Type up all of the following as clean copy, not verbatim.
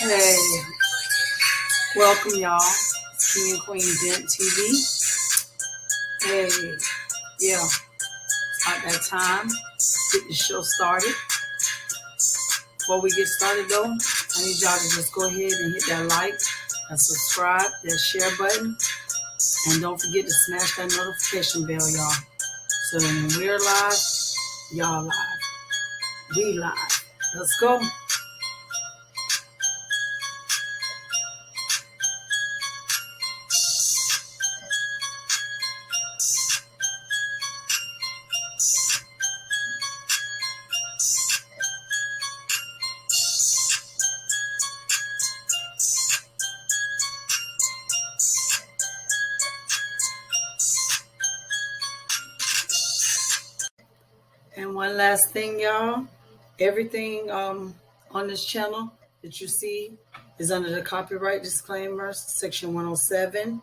Hey, welcome y'all. King and Queen Dent TV. Hey, yeah, about that time. Get the show started. Before we get started though, I need y'all to just go ahead and hit that like, that subscribe, that share button, and don't forget to smash that notification bell, y'all. So when we're live, y'all live. We live. Let's go. And one last thing, y'all. Everything on this channel that you see is under the copyright disclaimer, section 107.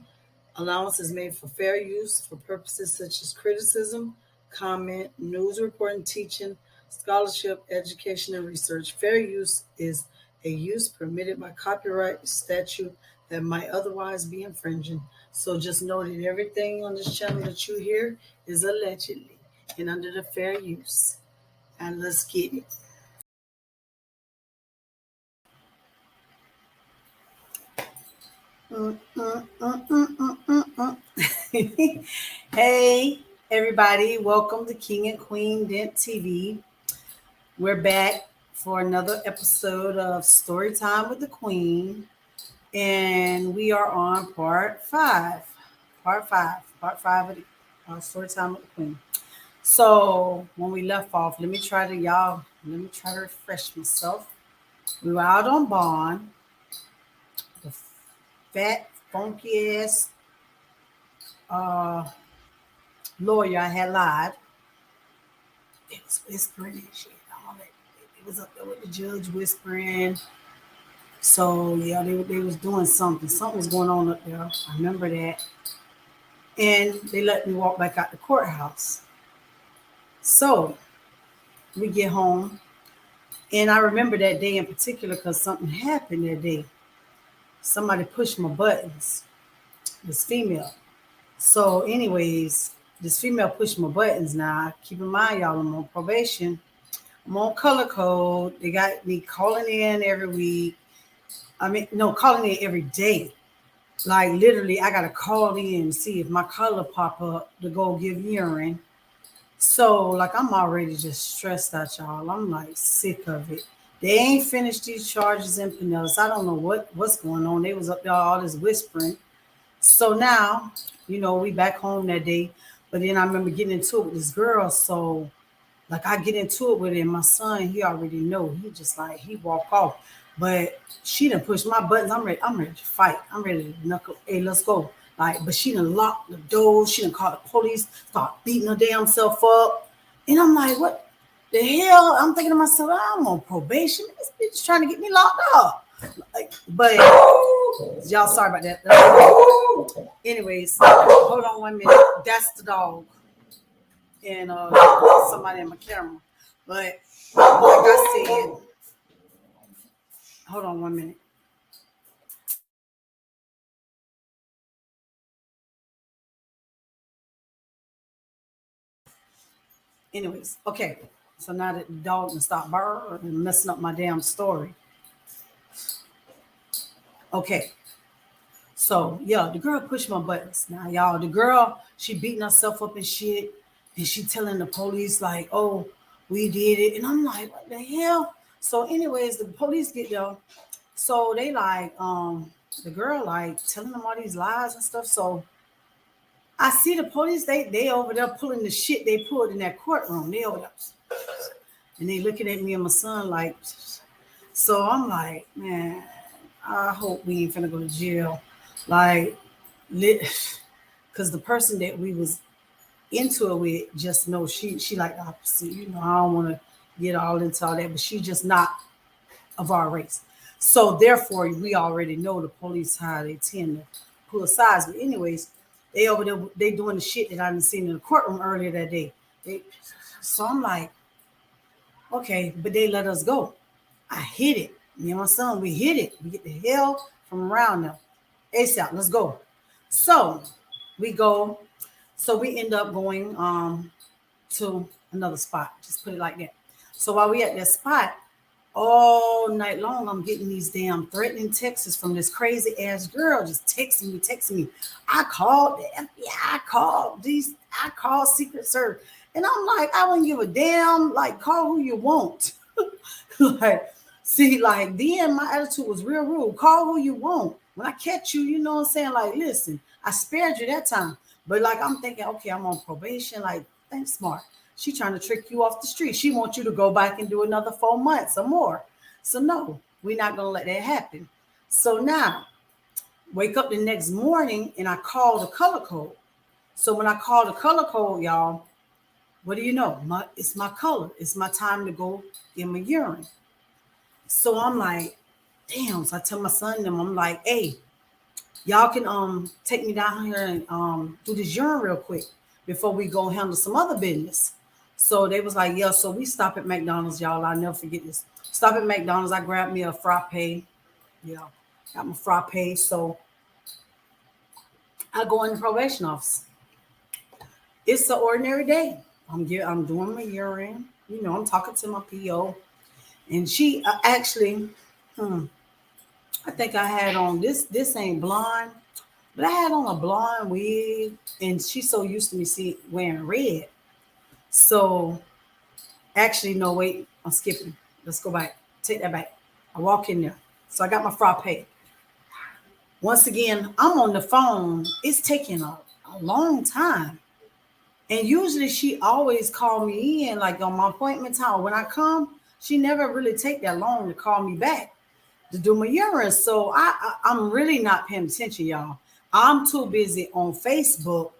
Allowance is made for fair use for purposes such as criticism, comment, news reporting, teaching, scholarship, education, and research. Fair use is a use permitted by copyright statute that might otherwise be infringing. So just know that everything on this channel that you hear is allegedly and under the fair use. And let's get it. Hey, everybody. Welcome to King and Queen Dent TV. We're back for another episode of Storytime with the Queen. And we are on part five. Part five of the Storytime with the Queen. So when we left off, let me try to refresh myself. We were out on bond. The fat, funky ass lawyer I had lied. It was whispering and shit. It was up there with the judge whispering. So yeah, they was doing something. Something was going on up there. I remember that. And they let me walk back out the courthouse. So we get home. And I remember that day in particular because something happened that day. Somebody pushed my buttons. This female. So, anyways, this female pushed my buttons now. Keep in mind, y'all, I'm on probation. I'm on color code. They got me calling in every week. Calling in every day. Like literally, I gotta call in and see if my color pop up to go give urine. So, like, I'm already just stressed out, y'all. I'm like sick of it. They ain't finished these charges in Pinellas. I don't know what's going on. They was up there all this whispering. So now, we back home that day. But then I remember getting into it with this girl. So, like, I get into it with him. My son, he already know. He just like, he walk off. But she done push my buttons. I'm ready to fight. I'm ready to knuckle. Hey, let's go. Like, but she done locked the door. She done called the police, start beating her damn self up. And I'm like, what the hell? I'm thinking to myself, I'm on probation. This bitch is trying to get me locked up. But y'all, sorry about that. Anyways, hold on 1 minute. That's the dog. And somebody in my camera. But like I said, hold on 1 minute. Anyways, okay. So now that the dog can stop barking and messing up my damn story. Okay. So yeah, the girl pushed my buttons. Now y'all, the girl, she beating herself up and shit. And she telling the police like, oh, we did it. And I'm like, what the hell? So anyways, the police get there. So they like, the girl like telling them all these lies and stuff. So I see the police, they over there pulling the shit they pulled in that courtroom. They over there. And they looking at me and my son like, so I'm like, man, I hope we ain't finna go to jail. Like, because the person that we was into it with just know she like the opposite. I don't want to get all into all that, but she just not of our race. So therefore, we already know the police how they tend to pull sides. But anyways, they over there, they doing the shit that I didn't seen in the courtroom earlier that day. So I'm like, okay, but they let us go. I hit it. Me and my son, we hit it. We get the hell from around them. ASAP, let's go. So we go. So we end up going to another spot. Just put it like that. So while we at that spot, all night long, I'm getting these damn threatening texts from this crazy ass girl just texting me. I called the FBI, I called Secret Service. And I'm like, I wouldn't give a damn, like, call who you want. Like, see, like, then my attitude was real rude. Call who you want. When I catch you, you know what I'm saying? Like, listen, I spared you that time. But like, I'm thinking, okay, I'm on probation. Like, think smart. She trying to trick you off the street. She wants you to go back and do another 4 months or more. So no, we're not gonna let that happen. So now, wake up the next morning and I call the color code. So when I call the color code, y'all, what do you know? It's my color. It's my time to go get my urine. So I'm like, damn. So I tell my son them, I'm like, hey, y'all can take me down here and do this urine real quick before we go handle some other business. So they was like, yeah. So we stop at McDonald's, y'all. I'll never forget this. Stop at McDonald's. I grabbed me a frappe. Yeah, got my frappe. So I go in the probation office. It's an ordinary day. I'm doing my urine. You know, I'm talking to my PO, and she actually, I think I had on this. This ain't blonde, but I had on a blonde wig, and she's so used to me wearing red. So actually, no, wait, I'm skipping. Let's go back. Take that back. I walk in there. So I got my frappe. Once again, I'm on the phone. It's taking a long time. And usually she always call me in, like on my appointment time. When I come, she never really take that long to call me back to do my urine. So I'm really not paying attention, y'all. I'm too busy on Facebook,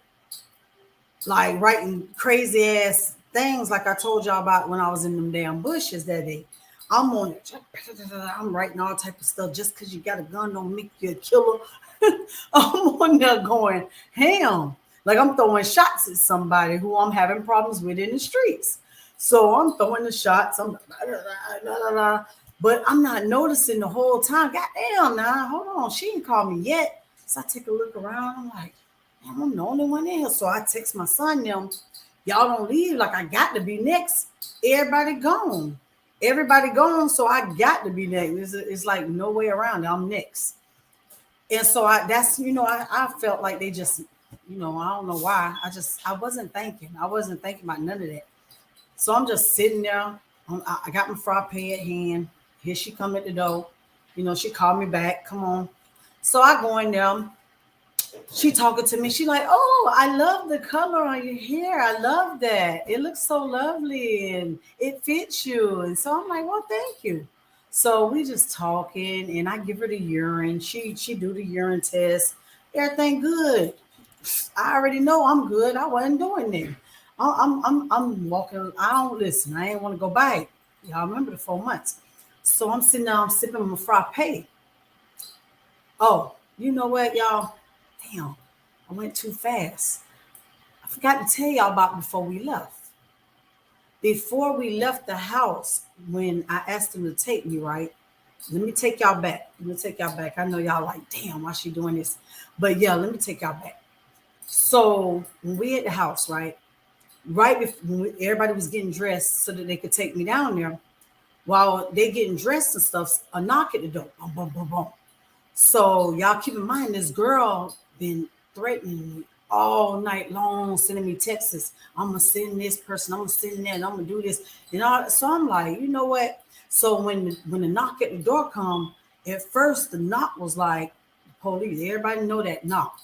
like writing crazy ass things like I told y'all about when I was in them damn bushes that day. I'm on it. I'm writing all type of stuff. Just because you got a gun don't make you a killer. I'm on there going ham. Like I'm throwing shots at somebody who I'm having problems with in the streets. So I'm throwing the shots. But I'm not noticing the whole time. Goddamn, now hold on. She didn't call me yet. So I take a look around. I'm like, damn, I'm the only one in here. So I text my son them. Y'all don't leave. Like I got to be next. Everybody gone. Everybody gone. So I got to be next. It's like no way around. I'm next. And so I felt like they just, I don't know why. I wasn't thinking. I wasn't thinking about none of that. So I'm just sitting there. I got my frappe at hand. Here she come at the door. She called me back. Come on. So I go in there. She talking to me. She like, oh, I love the color on your hair. I love that. It looks so lovely and it fits you. And so I'm like, well, thank you. So we just talking and I give her the urine. She do the urine test. Everything good. I already know I'm good. I wasn't doing that. I'm walking. I don't listen. I ain't want to go back. Y'all remember the 4 months. So I'm sitting down, I'm sipping my frappe. Oh, you know what, y'all? Damn, I went too fast. I forgot to tell y'all about before we left. Before we left the house, when I asked them to take me, right? Let me take y'all back. I know y'all like, damn, why she doing this? But yeah, let me take y'all back. So when we at the house, right before when everybody was getting dressed so that they could take me down there, while they getting dressed and stuff, a knock at the door. Boom, boom, boom, boom. So y'all keep in mind, this girl been threatening me all night long, sending me texts. I'm gonna send this person. I'm gonna send that. And I'm gonna do this. So I'm like, you know what? So when the knock at the door come, at first the knock was like the police. Everybody know that knock,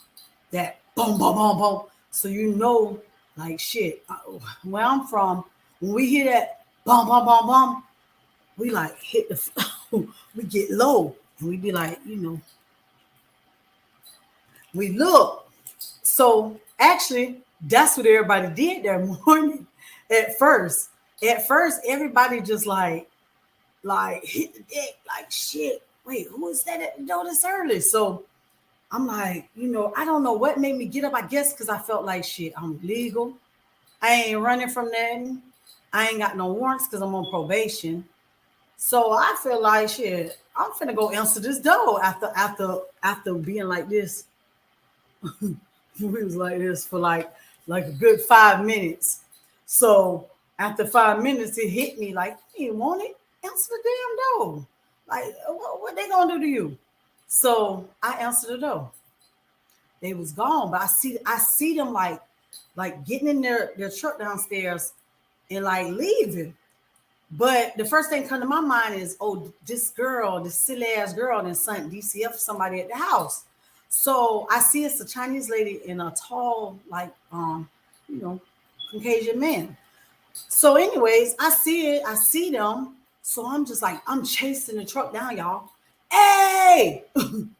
that boom, boom, boom, boom. So like shit. Where I'm from, when we hear that boom, boom, boom, boom, we like hit the, we get low and we be like, we look. So actually, that's what everybody did that morning. At first, everybody just like hit the deck, like shit. Wait, who is that at the door this early? So I'm like, I don't know what made me get up. I guess because I felt like shit. I'm legal. I ain't running from nothing. I ain't got no warrants because I'm on probation. So I feel like shit. I'm finna go answer this door after being like this. We was like this for like a good 5 minutes. So after 5 minutes, it hit me like, you didn't want it? Answer the damn door. Like, what they gonna do to you? So I answered the door. They was gone, but I see them like getting in their truck downstairs and like leaving. But the first thing come to my mind is, oh, this girl, this silly ass girl, then sent DCF somebody at the house. So I see it's a Chinese lady and a tall, like, you know, Caucasian man. So, anyways, I see it, I see them. So I'm just like, I'm chasing the truck down, y'all. Hey, I'm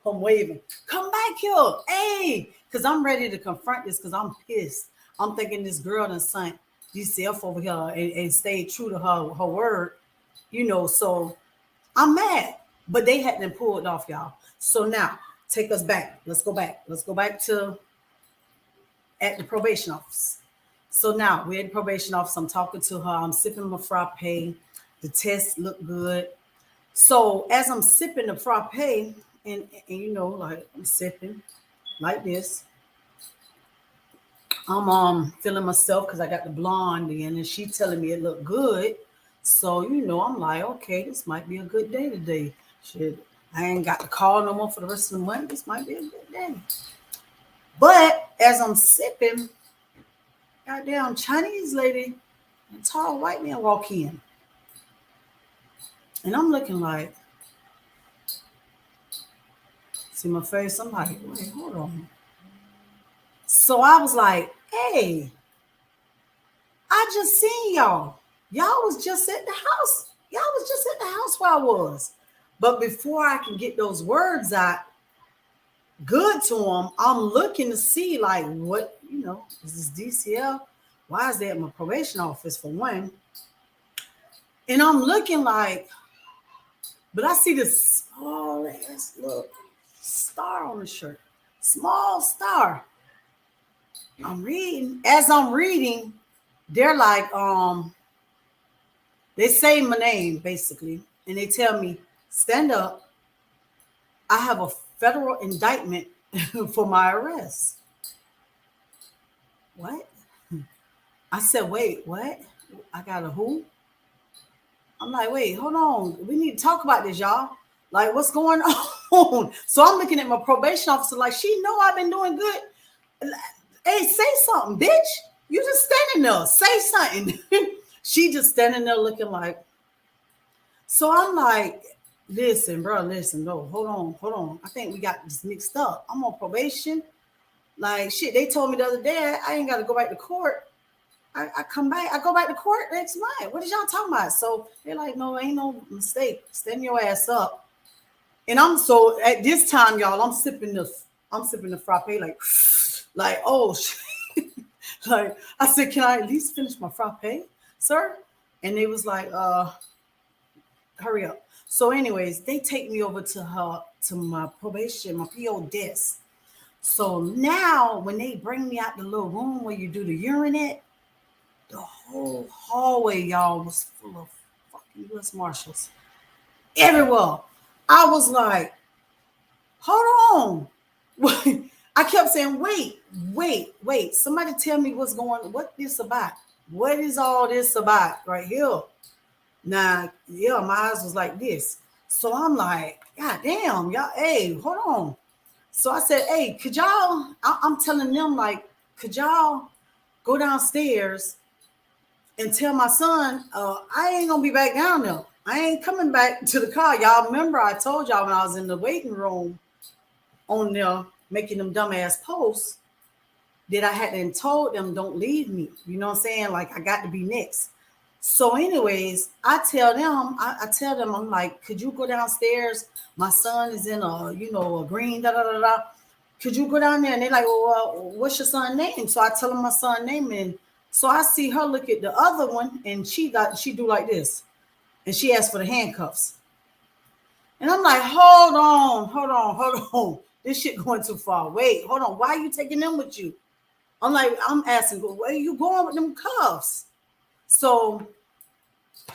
waving, come back here, hey, because I'm ready to confront this because I'm pissed. I'm thinking this girl done sent DCF over here and stayed true to her word, So I'm mad, but they hadn't pulled off, y'all. So now take us back. Let's go back. Let's go back to at the probation office. So now we're at the probation office. I'm talking to her. I'm sipping my frappe. The test looked good. So as I'm sipping the frappe, and like I'm sipping like this, I'm feeling myself because I got the blonde in, and she telling me it looked good. So I'm like, okay, this might be a good day today. Shit, I ain't got to call no more for the rest of the month. This might be a good day. But as I'm sipping, goddamn Chinese lady and tall white man walk in, and I'm looking like, see my face. I'm like, wait, hold on. So I was like, hey, I just seen y'all. Y'all was just at the house. Y'all was just at the house where I was. But before I can get those words out good to them, I'm looking to see like what, is this DCL? Why is they at my probation office for one? And I'm looking like, but I see this small ass little star on the shirt. Small star. I'm reading. As I'm reading, they're like, they say my name basically, and they tell me, stand up. I have a federal indictment for my arrest. What? I said, wait, what? I got a who? I'm like, wait, hold on. We need to talk about this, y'all. Like, what's going on? So I'm looking at my probation officer like, she know I've been doing good. Hey, say something, bitch. You just standing there. Say something. She just standing there looking like. So I'm like, listen, bro, listen, no, hold on. I think we got this mixed up. I'm on probation. Like, shit, they told me the other day I ain't got to go back to court. I come back, I go back to court next month. What is y'all talking about? So they're like, no, ain't no mistake. Stand your ass up. And I'm so at this time, y'all, I'm sipping the frappe like, oh shit. Like I said, can I at least finish my frappe, sir? And they was like, hurry up. So, anyways, they take me over to my probation, my PO desk. So now when they bring me out the little room where you do the urine at, the whole hallway, y'all, was full of fucking U.S. Marshals. Everywhere. I was like, hold on. I kept saying, wait. Somebody tell me what this about. What is all this about right here? Now, yeah, my eyes was like this. So I'm like, God damn, y'all, hey, hold on. So I said, hey, could y'all, I'm telling them, like, could y'all go downstairs and tell my son, I ain't gonna be back down there. I ain't coming back to the car. Y'all remember I told y'all when I was in the waiting room on there making them dumbass posts that I hadn't told them don't leave me. You know what I'm saying? Like I got to be next. So, anyways, I tell them, I'm like, could you go downstairs? My son is in a green, da da da da. Could you go down there? And they're like, well, what's your son's name? So I tell them my son's name, and so I see her look at the other one, and she do like this, and she asked for the handcuffs. And I'm like, hold on. This shit going too far. Wait, hold on. Why are you taking them with you? I'm asking, where are you going with them cuffs? So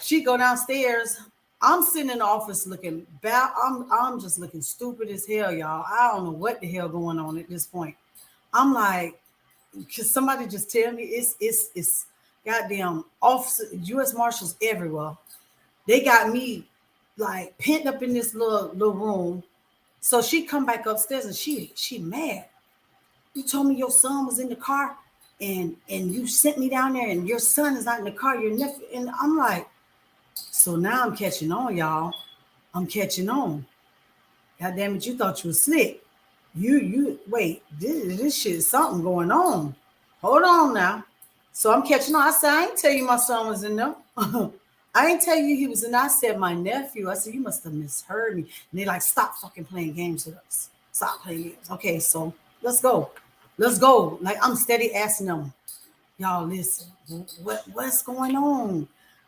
She go downstairs. I'm sitting in the office looking bad. I'm just looking stupid as hell, y'all. I don't know what the hell going on at this point. I'm like, can somebody just tell me it's goddamn officer U.S. Marshals everywhere. They got me like pent up in this little room. So she come back upstairs and she mad. You told me your son was in the car and you sent me down there and your son is not in the car, your nephew. And I'm like, so now I'm catching on, y'all. I'm catching on. God damn it, you thought you was slick. You wait, this shit is something going on. Hold on now. So I'm catching on. I said, I ain't tell you my son was in there. I ain't tell you he was in there. I said my nephew. I said, you must have misheard me. And they like, stop fucking playing games with us. Stop playing games. Okay, so let's go. Let's go. Like I'm steady asking them, y'all listen, what's going on?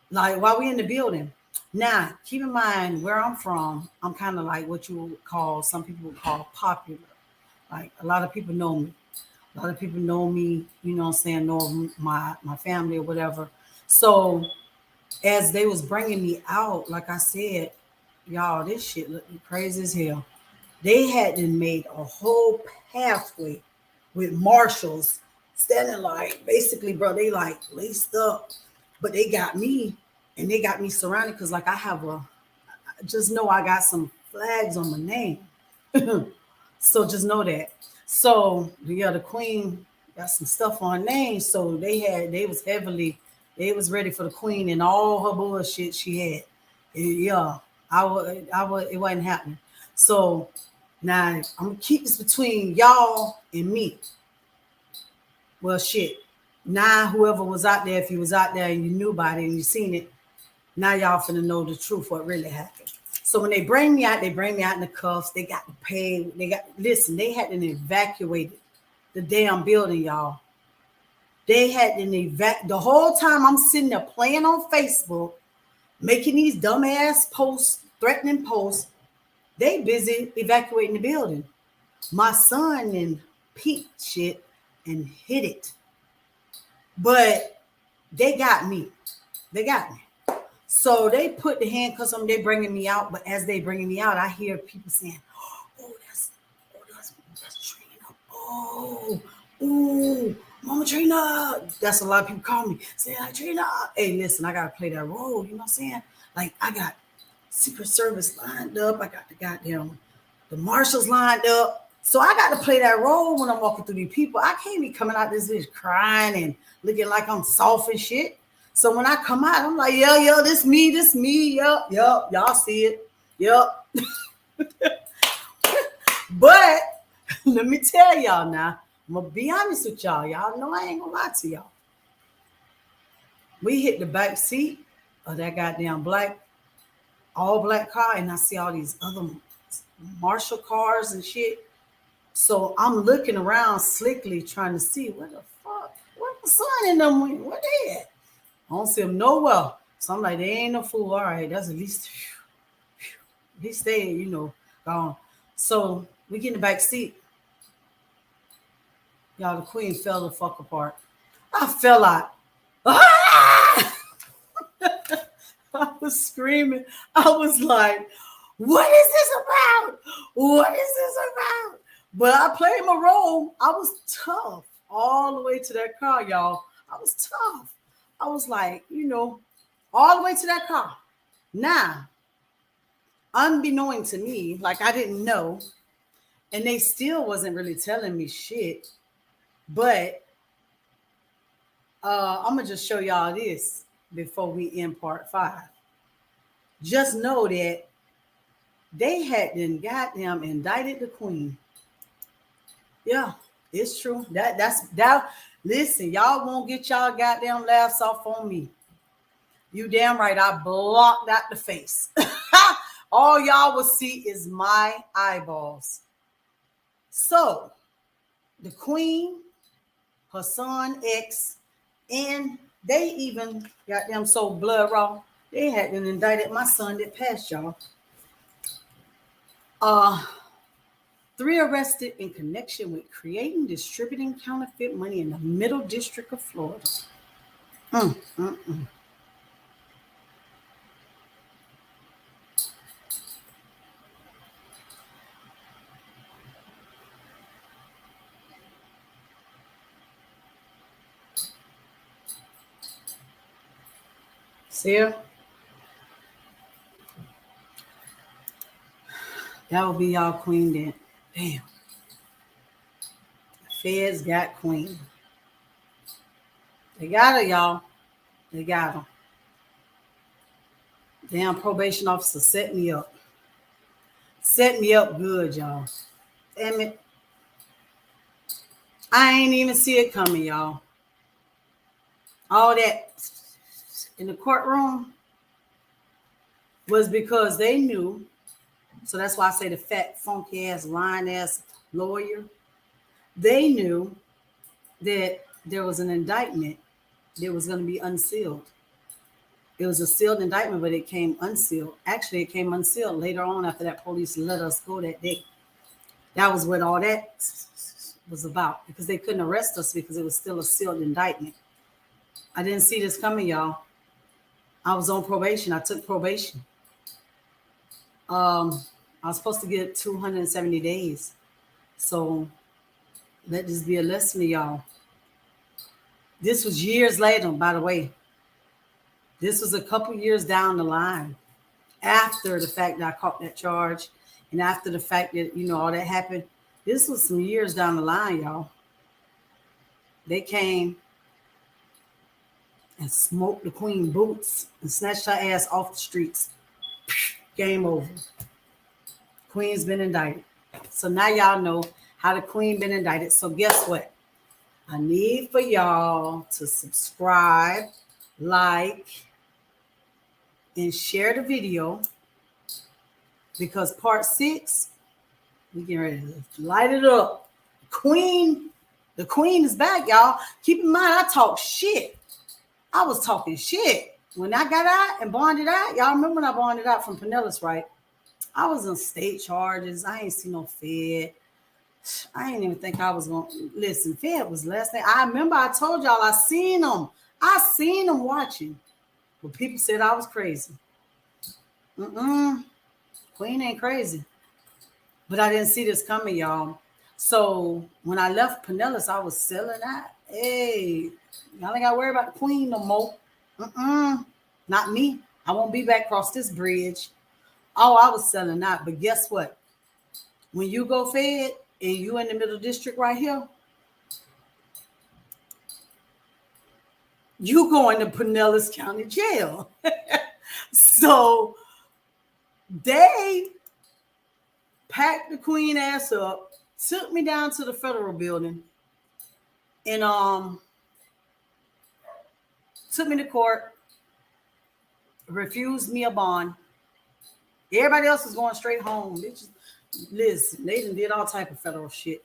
Like while we in the building. Now, keep in mind where I'm from, I'm kind of like what you would call, some people would call popular. Like a lot of people know me. A lot of people know me, you know what I'm saying, know my family or whatever. So as they was bringing me out, like I said, y'all, this shit looked crazy as hell. They hadn't made a whole pathway with marshals standing like, basically, bro, they like laced up, but they got me and they got me surrounded because like I have just know I got some flags on my name. So just know that. So yeah, the queen got some stuff on her name. So they was ready for the queen and all her bullshit she had. Yeah, it wasn't happening. So now I'm gonna keep this between y'all and me. Well, shit. Now whoever was out there, if you was out there and you knew about it and you seen it, now y'all finna know the truth, what really happened. So when they bring me out, they bring me out in the cuffs. They got to pay. Listen, they had to evacuate the damn building, y'all. They had to the whole time I'm sitting there playing on Facebook, making these dumbass posts, threatening posts. They busy evacuating the building. My son and peeped shit and hit it. But they got me. They got me. So they put the handcuffs on. They bringing me out, but as they bringing me out, I hear people saying, "Oh, that's Trina. Oh, ooh, Mama Trina." That's a lot of people call me saying, "Hi, Trina." Hey, listen, I gotta play that role. You know what I'm saying? Like I got Secret Service lined up. I got the marshals lined up. So I got to play that role when I'm walking through these people. I can't be coming out this bitch crying and looking like I'm soft and shit. So when I come out, I'm like, yo, this me, yup, y'all see it, yup. But let me tell y'all now, I'm gonna be honest with y'all. Y'all know I ain't gonna lie to y'all. We hit the back seat of that goddamn all black car, and I see all these other Marshall cars and shit. So I'm looking around slickly trying to see where the fuck, where the son in them went, where they at? I don't see them nowhere. So I'm like, they ain't no fool. All right, that's at least he stayed, gone. So we get in the back seat. Y'all, the queen fell the fuck apart. I fell out. Ah! I was screaming. I was like, what is this about? What is this about? But I played my role. I was tough all the way to that car, y'all. I was tough. I was like, all the way to that car. Now, unbeknown to me, like I didn't know, and they still wasn't really telling me shit. But I'm gonna just show y'all this before we end part 5. Just know that they had then goddamn indicted the queen. Yeah, it's true. That. Listen, y'all won't get y'all goddamn laughs off on me. You damn right. I blocked out the face. All y'all will see is my eyeballs. So, the queen, her son X, and they even got them so blood raw. They had been indicted my son that passed, y'all. 3 arrested in connection with creating, distributing counterfeit money in the Middle District of Florida. See her? That would be y'all queen then. Damn. Feds got queen. They got her, y'all. They got her. Damn probation officer set me up. Set me up good, y'all. Damn it. I ain't even see it coming, y'all. All that in the courtroom was because they knew. So that's why I say the fat, funky ass, lying ass lawyer. They knew that there was an indictment that was going to be unsealed. It was a sealed indictment, but it came unsealed. Actually, it came unsealed later on after that police let us go that day. That was what all that was about, because they couldn't arrest us because it was still a sealed indictment. I didn't see this coming, y'all. I was on probation. I took probation. I was supposed to get 270 days. So let this be a lesson to y'all. This was years later, by the way. This was a couple years down the line after the fact that I caught that charge and after the fact that, all that happened. This was some years down the line, y'all. They came and smoked the queen boots and snatched her ass off the streets. Game over. Queen's been indicted. So now y'all know how the queen been indicted. So guess what? I need for y'all to subscribe, like, and share the video, because part 6, we getting ready to light it up. The queen is back, y'all. Keep in mind, I talk shit. I was talking shit. When I got out and bonded out, y'all remember when I bonded out from Pinellas, right? I was on state charges. I ain't see no Fed. I didn't even think I was going to listen. Fed was last thing. I remember I told y'all I seen them. I seen them watching. But people said I was crazy. Queen ain't crazy. But I didn't see this coming, y'all. So when I left Pinellas, I was selling out. Hey, y'all ain't got to worry about the queen no more. Not me. I won't be back across this bridge. Oh, I was selling out. But guess what? When you go Fed and you in the middle district right here, you going to Pinellas County Jail. So they packed the queen ass up, took me down to the federal building, and took me to court, refused me a bond. Everybody else was going straight home. Listen, they did all type of federal shit.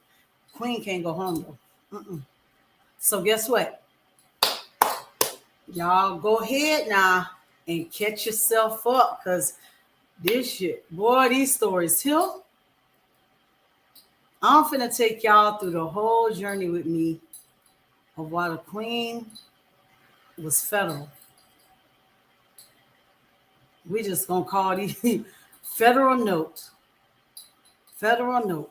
Queen can't go home though. So guess what? Y'all go ahead now and catch yourself up, because this shit, boy, these stories here. I'm finna take y'all through the whole journey with me of why the queen was federal. We just gonna call these federal note. Federal note.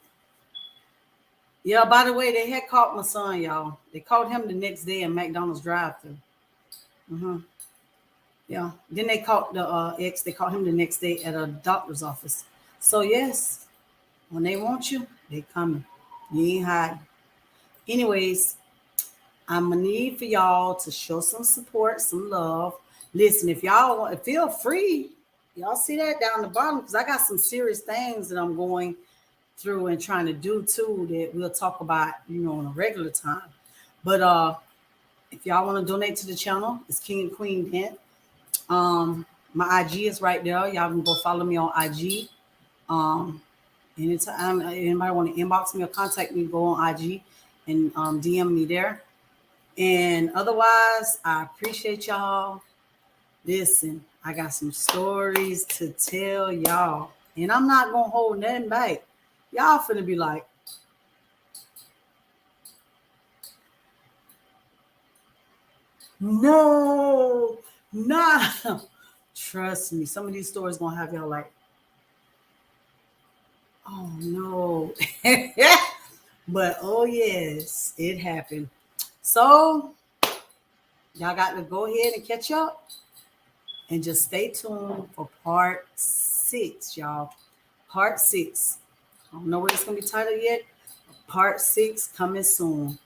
Yeah, by the way, they had caught my son, y'all. They caught him the next day in McDonald's drive-thru. Yeah. Then they caught the ex. They caught him the next day at a doctor's office. So yes, when they want you, they coming. You ain't hiding. Anyways, I'm gonna need for y'all to show some support, some love. Listen, if y'all want, feel free. Y'all see that down the bottom, because I got some serious things that I'm going through and trying to do too that we'll talk about, on a regular time. But if y'all want to donate to the channel, it's King and Queen Dent. My IG is right there. Y'all can go follow me on IG. Anytime anybody want to inbox me or contact me, go on IG and DM me there. And otherwise, I appreciate y'all. Listen, I got some stories to tell y'all, and I'm not gonna hold nothing back. Y'all finna be like, no, nah. Trust me, some of these stories gonna have y'all like, oh no. But oh yes, it happened. So y'all got to go ahead and catch up. And just stay tuned for part 6, y'all. Part 6. I don't know what it's going to be titled yet. Part 6 coming soon.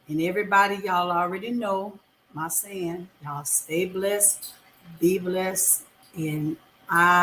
And everybody, y'all already know my saying. Y'all stay blessed, be blessed, and I